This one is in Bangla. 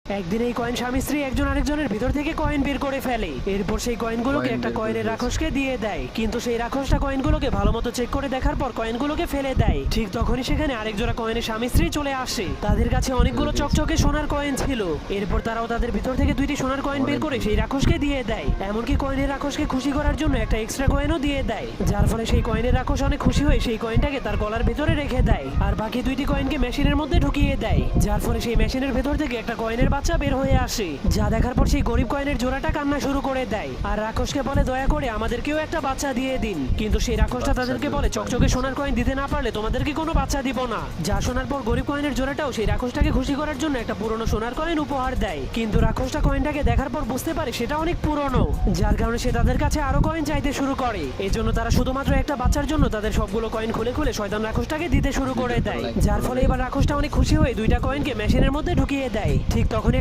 একদিন এই কয়েন স্বামী স্ত্রী একজন আরেকজনের ভিতর থেকে কয়েন বের করে ফেলে। এরপর সেই কয়েনগুলোকে একটা কয়েনের রাক্ষসকে দিয়ে দেয়, কিন্তু সেই রাক্ষসটা কয়েনগুলোকে ভালো মতো চেক করে দেখার পর কয়েনগুলোকে ফেলে দেয়। ঠিক তখনই সেখানে আরেক জোড়া কয়েনের স্বামী স্ত্রী চলে আসে। তাদের কাছে অনেকগুলো চকচকে সোনার কয়েন ছিল। এরপর তারাও তাদের ভিতর থেকে দুইটি সোনার কয়েন বের করে সেই রাক্ষসকে দিয়ে দেয়। এমনকি কয়েনের রাক্ষসকে খুশি করার জন্য একটা এক্সট্রা কয়েনও দিয়ে দেয়, যার ফলে সেই কয়েনের রাক্ষস অনেক খুশি হয়ে সেই কয়েনটাকে তার গলার ভিতরে রেখে দেয় আর বাকি দুইটি কয়েনকে মেশিনের মধ্যে ঢুকিয়ে দেয়, যার ফলে সেই মেশিনের ভেতর থেকে একটা কয়েনের বাচ্চা বের হয়ে আসে। যা দেখার পর সেই গরিব কয়েনের জোড়াটা কান্না শুরু করে দেয় আর রাক্ষসকে বলে দয়া করে আমাদেরকেও একটা বাচ্চা দিয়ে দিন। কিন্তু সেই রাক্ষসটা তাদেরকে বলে চকচকে সোনার কয়েন দিতে না পারলে তোমাদেরকে কোনো বাচ্চা দিব না। যা শোনার পর গরিব কয়েনের জোড়াটাও সেই রাক্ষসটাকে খুশি করার জন্য একটা পুরনো সোনার কয়েন উপহার দেয়। কিন্তু রাক্ষসটা কয়েনটাকে দেখার পর বুঝতে পারে সেটা অনেক পুরনো, যার কারণে সে তাদের কাছে আরো কয়েন চাইতে শুরু করে। এজন্য তারা শুধুমাত্র একটা বাচ্চার জন্য তাদের সবগুলো কয়েন খুলে খুলে শয়তান রাক্ষসটাকে দিতে শুরু করে দেয়, যার ফলে এবার রাক্ষসটা অনেক খুশি হয়ে দুইটা কয়েনকে মেশিনের মধ্যে ঢুকিয়ে দেয়। ঠিক তখন